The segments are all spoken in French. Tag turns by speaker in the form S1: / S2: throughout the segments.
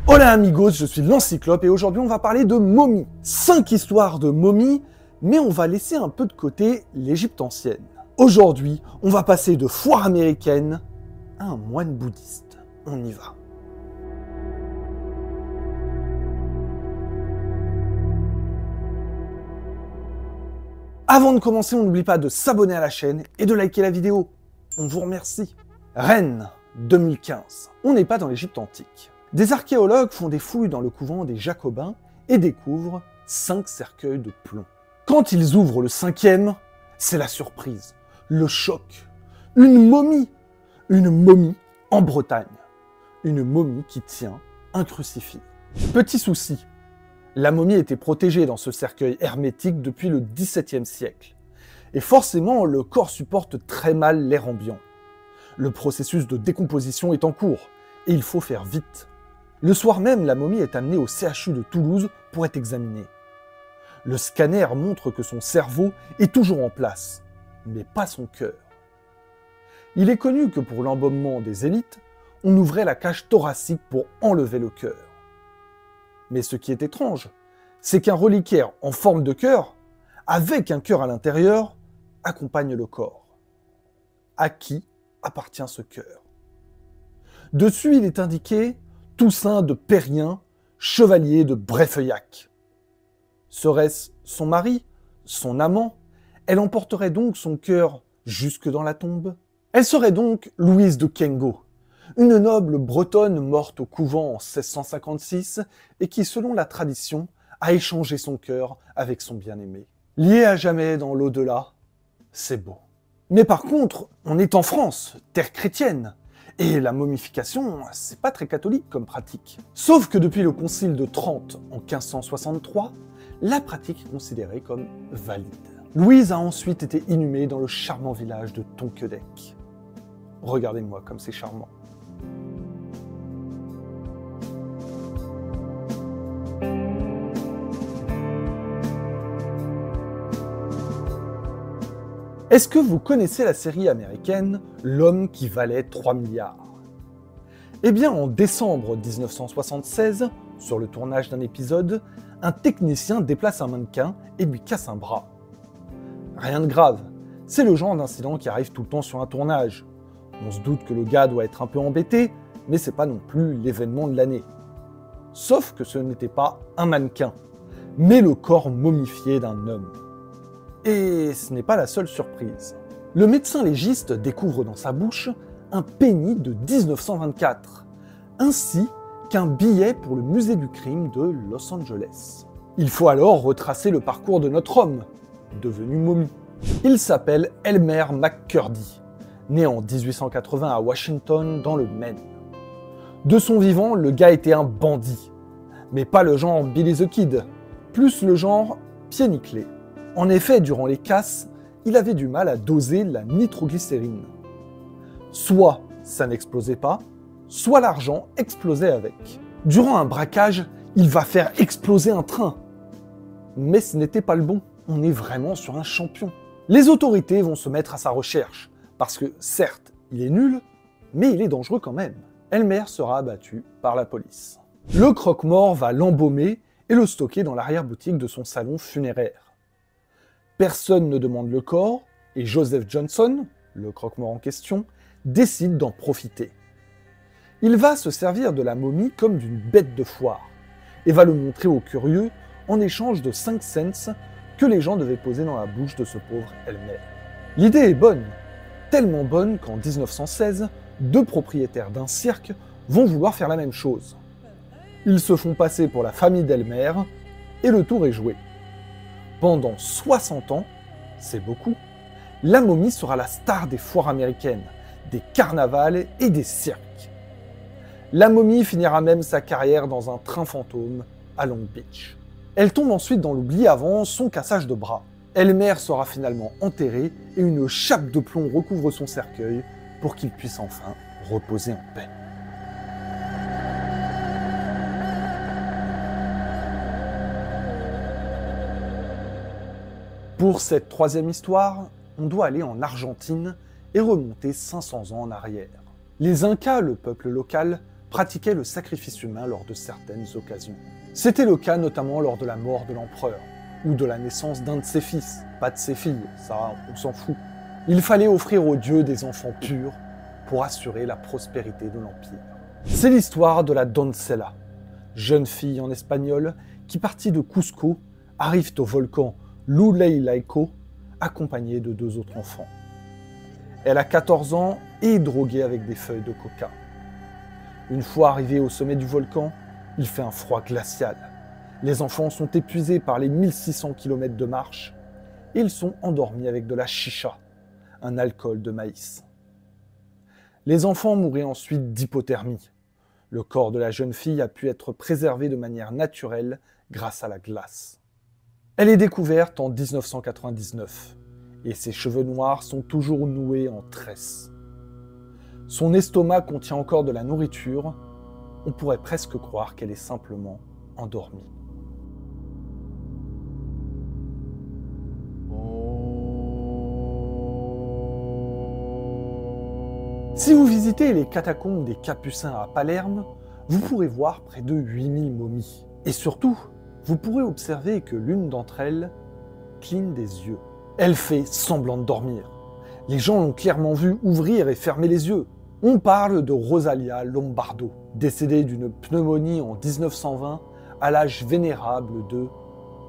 S1: Hola amigos, je suis l'Encyclope et aujourd'hui on va parler de momies. 5 histoires de momies, mais on va laisser un peu de côté l'Égypte ancienne. Aujourd'hui, on va passer de foire américaine à un moine bouddhiste. On y va. Avant de commencer, on n'oublie pas de s'abonner à la chaîne et de liker la vidéo. On vous remercie. Rennes, 2015. On n'est pas dans l'Égypte antique. Des archéologues font des fouilles dans le couvent des Jacobins et découvrent 5 cercueils de plomb. Quand ils ouvrent le 5e, c'est la surprise, le choc. Une momie en Bretagne. Une momie qui tient un crucifix. Petit souci, la momie était protégée dans ce cercueil hermétique depuis le XVIIe siècle. Et forcément, le corps supporte très mal l'air ambiant. Le processus de décomposition est en cours et il faut faire vite. Le soir même, la momie est amenée au CHU de Toulouse pour être examinée. Le scanner montre que son cerveau est toujours en place, mais pas son cœur. Il est connu que pour l'embaumement des élites, on ouvrait la cage thoracique pour enlever le cœur. Mais ce qui est étrange, c'est qu'un reliquaire en forme de cœur, avec un cœur à l'intérieur, accompagne le corps. À qui appartient ce cœur? Dessus, il est indiqué Toussaint de Périen, chevalier de Bréfeuillac. Serait-ce son mari, son amant? Elle emporterait donc son cœur jusque dans la tombe? Elle serait donc Louise de Kengo, une noble bretonne morte au couvent en 1656 et qui, selon la tradition, a échangé son cœur avec son bien-aimé. Lié à jamais dans l'au-delà, c'est beau. Mais par contre, on est en France, terre chrétienne, et la momification, c'est pas très catholique comme pratique. Sauf que depuis le Concile de Trente en 1563, la pratique est considérée comme valide. Louise a ensuite été inhumée dans le charmant village de Tonquédec. Regardez-moi comme c'est charmant. Est-ce que vous connaissez la série américaine L'homme qui valait 3 milliards? Eh bien, en décembre 1976, sur le tournage d'un épisode, un technicien déplace un mannequin et lui casse un bras. Rien de grave, c'est le genre d'incident qui arrive tout le temps sur un tournage. On se doute que le gars doit être un peu embêté, mais c'est pas non plus l'événement de l'année. Sauf que ce n'était pas un mannequin, mais le corps momifié d'un homme. Et ce n'est pas la seule surprise. Le médecin légiste découvre dans sa bouche un penny de 1924, ainsi qu'un billet pour le musée du crime de Los Angeles. Il faut alors retracer le parcours de notre homme, devenu momie. Il s'appelle Elmer McCurdy, né en 1880 à Washington, dans le Maine. De son vivant, le gars était un bandit, mais pas le genre Billy the Kid, plus le genre pied nickelé. En effet, durant les casses, il avait du mal à doser la nitroglycérine. Soit ça n'explosait pas, soit l'argent explosait avec. Durant un braquage, il va faire exploser un train. Mais ce n'était pas le bon, on est vraiment sur un champion. Les autorités vont se mettre à sa recherche, parce que certes, il est nul, mais il est dangereux quand même. Elmer sera abattu par la police. Le croque-mort va l'embaumer et le stocker dans l'arrière-boutique de son salon funéraire. Personne ne demande le corps, et Joseph Johnson, le croque-mort en question, décide d'en profiter. Il va se servir de la momie comme d'une bête de foire, et va le montrer aux curieux en échange de 5 cents que les gens devaient poser dans la bouche de ce pauvre Elmer. L'idée est bonne, tellement bonne qu'en 1916, 2 propriétaires d'un cirque vont vouloir faire la même chose. Ils se font passer pour la famille d'Elmer, et le tour est joué. Pendant 60 ans, c'est beaucoup, la momie sera la star des foires américaines, des carnavals et des cirques. La momie finira même sa carrière dans un train fantôme à Long Beach. Elle tombe ensuite dans l'oubli avant son cassage de bras. Elmer sera finalement enterré et une chape de plomb recouvre son cercueil pour qu'il puisse enfin reposer en paix. Pour cette 3e histoire, on doit aller en Argentine et remonter 500 ans en arrière. Les Incas, le peuple local, pratiquaient le sacrifice humain lors de certaines occasions. C'était le cas notamment lors de la mort de l'empereur, ou de la naissance d'un de ses fils, pas de ses filles, ça on s'en fout. Il fallait offrir aux dieux des enfants purs pour assurer la prospérité de l'Empire. C'est l'histoire de la Doncella, jeune fille en espagnol qui, partie de Cusco, arrive au volcan Luleylaiko, accompagnée de 2 autres enfants. Elle a 14 ans et est droguée avec des feuilles de coca. Une fois arrivée au sommet du volcan, il fait un froid glacial. Les enfants sont épuisés par les 1600 km de marche et ils sont endormis avec de la chicha, un alcool de maïs. Les enfants mouraient ensuite d'hypothermie. Le corps de la jeune fille a pu être préservé de manière naturelle grâce à la glace. Elle est découverte en 1999 et ses cheveux noirs sont toujours noués en tresses. Son estomac contient encore de la nourriture, on pourrait presque croire qu'elle est simplement endormie. Si vous visitez les catacombes des Capucins à Palerme, vous pourrez voir près de 8000 momies. Et surtout, vous pourrez observer que l'une d'entre elles cligne des yeux. Elle fait semblant de dormir. Les gens l'ont clairement vue ouvrir et fermer les yeux. On parle de Rosalia Lombardo, décédée d'une pneumonie en 1920 à l'âge vénérable de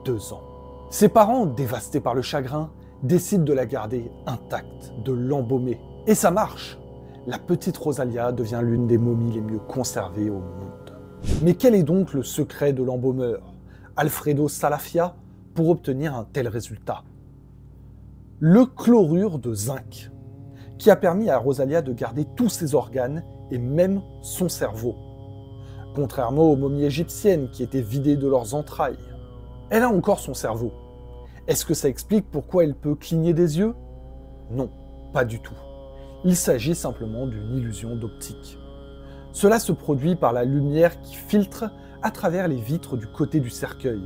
S1: 2 ans. Ses parents, dévastés par le chagrin, décident de la garder intacte, de l'embaumer. Et ça marche. La petite Rosalia devient l'une des momies les mieux conservées au monde. Mais quel est donc le secret de l'embaumeur, Alfredo Salafia, pour obtenir un tel résultat? Le chlorure de zinc, qui a permis à Rosalia de garder tous ses organes et même son cerveau. Contrairement aux momies égyptiennes qui étaient vidées de leurs entrailles. Elle a encore son cerveau. Est-ce que ça explique pourquoi elle peut cligner des yeux? Non, pas du tout. Il s'agit simplement d'une illusion d'optique. Cela se produit par la lumière qui filtre à travers les vitres du côté du cercueil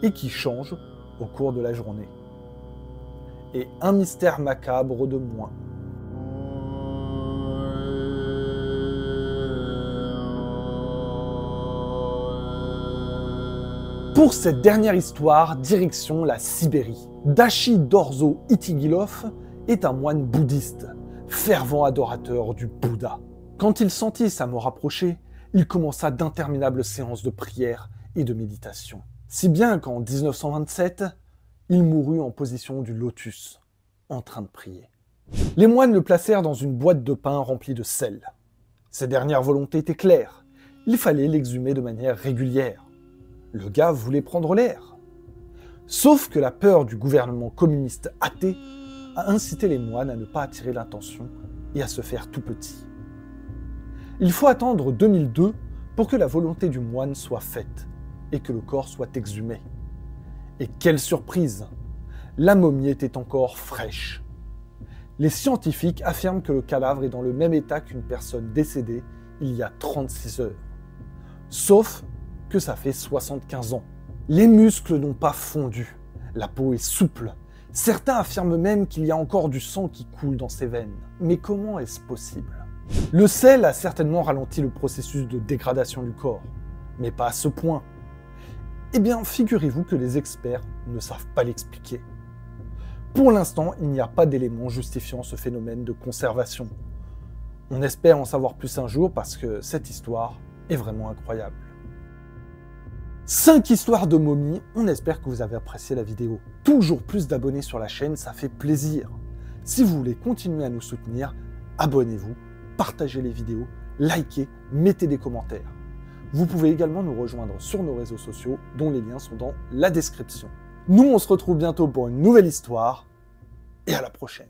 S1: et qui change au cours de la journée. Et un mystère macabre de moins. Pour cette dernière histoire, direction la Sibérie. Dashi Dorzo Itigilov est un moine bouddhiste, fervent adorateur du Bouddha. Quand il sentit sa mort approcher, il commença d'interminables séances de prière et de méditation. Si bien qu'en 1927, il mourut en position du lotus, en train de prier. Les moines le placèrent dans une boîte de pain remplie de sel. Ses dernières volontés étaient claires, il fallait l'exhumer de manière régulière. Le gars voulait prendre l'air. Sauf que la peur du gouvernement communiste athée a incité les moines à ne pas attirer l'attention et à se faire tout petit. Il faut attendre 2002 pour que la volonté du moine soit faite et que le corps soit exhumé. Et quelle surprise! La momie était encore fraîche. Les scientifiques affirment que le cadavre est dans le même état qu'une personne décédée il y a 36 heures. Sauf que ça fait 75 ans. Les muscles n'ont pas fondu, la peau est souple. Certains affirment même qu'il y a encore du sang qui coule dans ses veines. Mais comment est-ce possible? Le sel a certainement ralenti le processus de dégradation du corps, mais pas à ce point. Eh bien, figurez-vous que les experts ne savent pas l'expliquer. Pour l'instant, il n'y a pas d'éléments justifiant ce phénomène de conservation. On espère en savoir plus un jour parce que cette histoire est vraiment incroyable. 5 histoires de momies, on espère que vous avez apprécié la vidéo. Toujours plus d'abonnés sur la chaîne, ça fait plaisir. Si vous voulez continuer à nous soutenir, abonnez-vous, partagez les vidéos, likez, mettez des commentaires. Vous pouvez également nous rejoindre sur nos réseaux sociaux, dont les liens sont dans la description. Nous, on se retrouve bientôt pour une nouvelle histoire, et à la prochaine.